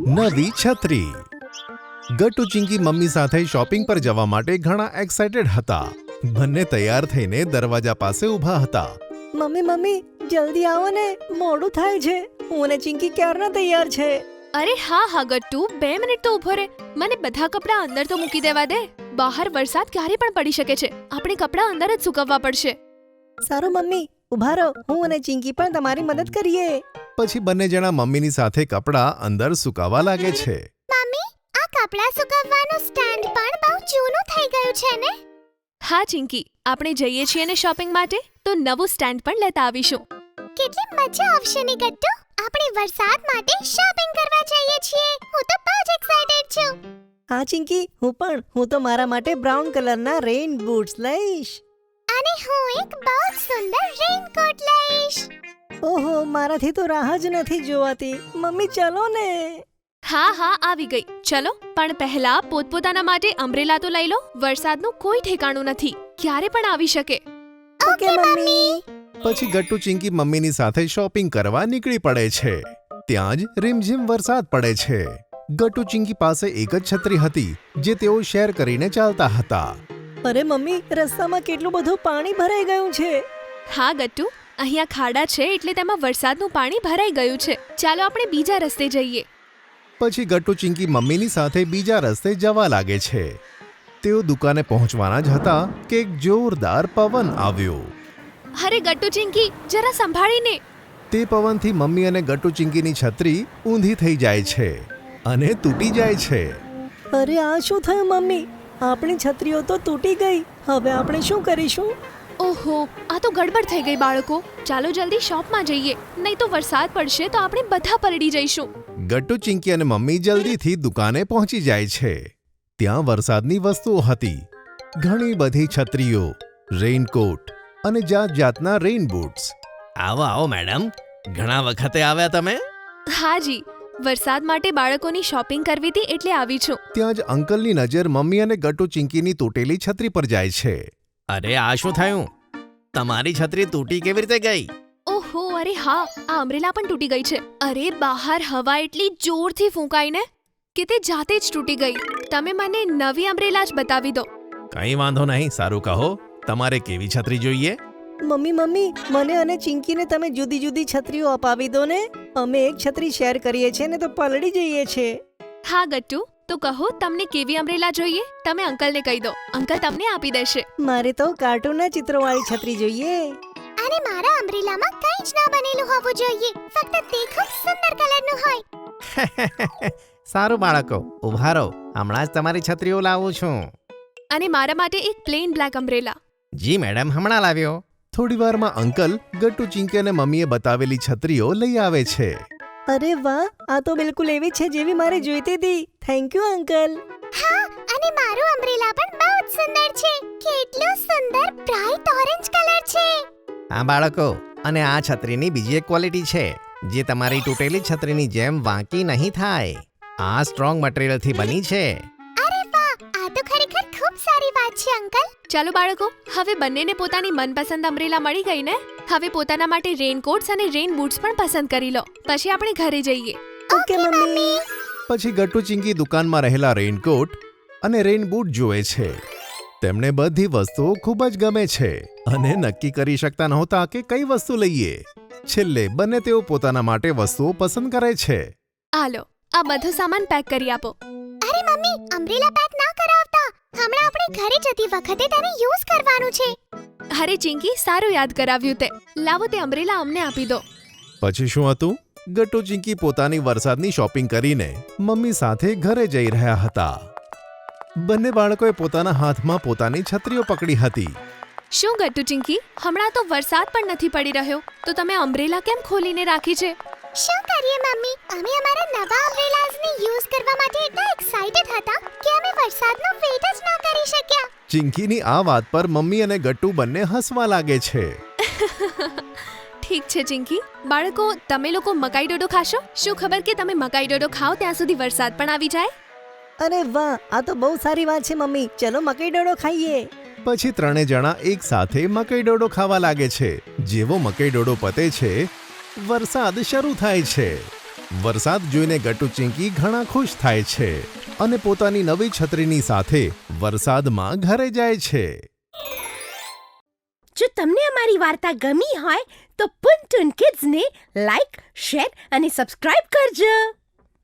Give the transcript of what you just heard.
નવી છત્રી. ગટ્ટુ ચિંકી મમ્મી સાથે શોપિંગ પર જવા માટે ઘણા એક્સાઇટેડ હતા. બંને તૈયાર થઈને દરવાજા પાસે ઊભા હતા. મમ્મી જલ્દી આવો ને, મોડું થાય છે. હું અને ચિંકી ક્યારના તૈયાર છે. અરે હા ગટ્ટુ, 2 મિનિટ તો ઊભો રહે. મને બધા કપડાં અંદર તો મૂકી દેવા દે. બહાર વરસાદ ક્યારે પણ પડી શકે છે. આપણે કપડાં અંદર જ સૂકવવા પડશે. સારું મમ્મી, ઊભા રહો. હું અને ચિંકી પણ તમારી મદદ કરીએ. પછી બંને જણા મમ્મીની સાથે કપડાં અંદર સુકાવા લાગે છે. મમ્મી, આ કપડાં સુકવવાનું સ્ટેન્ડ પણ બહુ જૂનું થઈ ગયું છે ને? હા ચિંકી, આપણે જઈએ છીએ ને શોપિંગ માટે, તો નવું સ્ટેન્ડ પણ લેતા આવીશું. કેટલી મજા આવશે ને ગટ્ટુ. આપણે વરસાદ માટે શોપિંગ કરવા જઈએ છીએ. હું તો બહુ જ એક્સાઇટેડ છું. હા ચિંકી, હું તો મારા માટે બ્રાઉન કલરના રેઇન બૂટ્સ લઈશ. અને હું એક બહુ જ સુંદર રેઇનકોટ લઈશ. ઓહો, મારાથી તો રાહ જ નથી જોવાતી. મમ્મી ચલો ને. હા આવી ગઈ. ચલો, પણ પહેલા પોતપોતાના માટે અમ્બ્રેલા તો લઈ લો. વરસાદનું કોઈ ઠેકાણું નથી, ક્યારે પણ આવી શકે. Okay mummy. પછી ગટ્ટુ ચિંકી મમ્મીની સાથે શોપિંગ કરવા નીકળી પડે છે. ત્યાં જ રીમઝીમ વરસાદ પડે છે. ગટ્ટુ ચિંકી પાસે એક જ છત્રી હતી, જે તેઓ શેર કરીને ચાલતા હતા. અરે મમ્મી, રસ્તામાં કેટલું બધું પાણી ભરાઈ ગયું છે. હા ગટ્ટુ, અહીંયા ખાડા છે એટલે તેમાં વરસાદનું પાણી ભરાઈ ગયું છે. ચાલો આપણે બીજા રસ્તે જઈએ. પછી ગટ્ટુ ચિંકી મમ્મીની સાથે બીજા રસ્તે જવા લાગે છે. તેઓ દુકાને પહોંચવાના જ હતા કે એક જોરદાર પવન આવ્યો. અરે ગટ્ટુ ચિંકી, જરા સંભાળીને. તે પવનથી મમ્મી અને ગટ્ટુ ચિંકીની છત્રી ઊંધી થઈ જાય છે અને તૂટી જાય છે. અરે આ શું થયું મમ્મી? આપણી છત્રીઓ તો તૂટી ગઈ. હવે આપણે શું કરીશું? ઓહો, આ તો ગડબડ થઈ ગઈ બાળકો. ચાલો જલ્દી શોપમાં જઈએ, નહીં તો વરસાદ પડશે તો આપણે બધા પલળી જઈશું. ગટ્ટુ ચિંકી અને મમ્મી જલ્દીથી દુકાને પહોંચી જાય છે. ત્યાં વરસાદની વસ્તુઓ હતી. ઘણી બધી છત્રીઓ, રેઇનકોટ અને જાતના રેઇન બૂટ્સ. આવો મેડમ, ઘણા વખતે આવ્યા તમે. હાજી, વરસાદ માટે બાળકોની શોપિંગ કરવી હતી એટલે આવી છું. ત્યાં જ અંકલની નજર મમ્મી અને ગટ્ટુ ચિંકીની તૂટેલી છત્રી પર જાય છે. અરે આ શું થયું? તમારી છત્રી તૂટી કેવી રીતે ગઈ? ઓહો, અરે હા, આ અમ્બ્રેલા પણ તૂટી ગઈ છે. અરે બહાર હવા એટલી જોરથી ફૂંકાઈને કે તે જાતે જ તૂટી ગઈ. તમે મને નવી અમ્બ્રેલા જ બતાવી દો. કંઈ વાંધો નહીં, સારું કહો, તમારે કેવી છત્રી જોઈએ? મમ્મી, મને અને ચિંકીને તમે જુદી જુદી છત્રીઓ અપાવી દો ને. અમે એક છત્રી શેર કરીએ છીએ ને તો પલળી જઈએ છીએ. હા ગટ્ટુ, તો કહો તમને કેવી અમ્બ્રેલા જોઈએ. તમે અંકલને કહી દો, અંકલ તમને આપી દેશે. મારે તો કાર્ટૂનના ચિત્રોવાળી છત્રી જોઈએ. અને મારા અમ્બ્રેલામાં કંઈ જ ના બનેલું હોવું જોઈએ. ફક્ત તે ખૂબ સુંદર કલરનું હોય. સારું બાળકો, ઊભા રહો, હમણાં જ તમારી છત્રીઓ લાવું છું. અને મારા માટે એક પ્લેન બ્લેક અમ્બ્રેલા. જી મેડમ, હમણાં લાવ્યો. થોડીવારમાં અંકલ ગટ્ટુ ચિંકી અને મમ્મીએ બતાવેલી છત્રીઓ લઈ આવે છે. અરે વાહ, આ તો બિલકુલ એવી છે જેવી મારે જોઈતી હતી. Thank you uncle. હા, અને મારું અમ્બ્રેલા પણ બહુ જ સુંદર છે. કેટલું સુંદર બ્રાઇટ ઓરેન્જ કલર છે. હા બાળકો, અને આ છત્રીની બીજી એક ક્વોલિટી છે, જે તમારી તૂટેલી છત્રીની જેમ વાંકી નહીં થાય. આ સ્ટ્રોંગ મટીરિયલથી બની છે. અરે વાહ, આ તો ખરેખર ખૂબ સારી વાત છે અંકલ. ચાલો બાળકો, હવે બંનેને પોતાની મનપસંદ અમ્બ્રેલા મળી ગઈ ને. હવે પોતાના માટે રેઇનકોટ્સ અને રેઇન બૂટ્સ પણ પસંદ કરી લો. પછી આપણે ઘરે જઈએ. Okay mummy. પછી ગટ્ટુ ચિંકી દુકાનમાં રહેલા રેઇનકોટ અને રેઇન બૂટ જુએ છે. તેમને બધી વસ્તુઓ ખૂબ જ ગમે છે અને નક્કી કરી શકતા નહોતા કે કઈ વસ્તુ લઈએ. છેલ્લે બંને તેઓ પોતાના માટે વસ્તુઓ પસંદ કરે છે. હાલો, આ બધો સામાન પેક કરી આપો. અરે મમ્મી, અમ્બ્રેલા પેક ના કરાવતા. હમણાં આપણે ઘરે જતી વખતે તેને યુઝ કરવાનું છે. અરે ચિંકી, સારું યાદ કરાવ્યું તે. લાવો તે અમ્બ્રેલા અમને આપી દો. પછી શું હતું? ગટ્ટુ ચિંકી પોતાની વરસાદની શોપિંગ કરીને મમ્મી સાથે ઘરે જઈ રહ્યા હતા. બંને બાળકોએ પોતાના હાથમાં પોતાની છત્રીઓ પકડી હતી. શું ગટ્ટુ ચિંકી, હમણાં તો વરસાદ પણ નથી પડી રહ્યો, તો તમે અમ્બ્રેલા કેમ ખોલીને રાખી છે? શું કરીએ મમ્મી, અમે અમારા નવા અમ્બ્રેલાઝને યુઝ કરવા માટે એટલા એક્સાઇટેડ હતા કે અમે વરસાદનો વેઇટ જ ન કરી શક્યા. ચિંકીની આ વાત પર મમ્મી અને ગટ્ટુ બંને હસવા લાગે છે. ઠીક છે ચિંકી. બાળકો, તમે લોકો મકાઈ ડોડો ખાશો? શું ખબર કે તમે મકાઈ ડોડો ખાઓ ત્યાં સુધી વરસાદ પણ આવી જાય. અરે વાહ, આ તો બહુ સારી વાત છે મમ્મી. ચલો મકાઈ ડોડો ખાઈએ. પછી ત્રણે જણા એક સાથે મકાઈ ડોડો ખાવા લાગે છે. જેવો મકાઈ ડોડો પતે છે, વરસાદ શરૂ થાય છે. વરસાદ જોઈને ગટ્ટુ ચિંકી ઘણા ખુશ થાય છે અને પોતાની નવી છત્રીની સાથે વરસાદમાં ઘરે જાય છે. જો તમને અમારી વાર્તા ગમી હોય તો ટુન ટુન કિડ્સને લાઈક, શેર અને સબસ્ક્રાઇબ કરજો.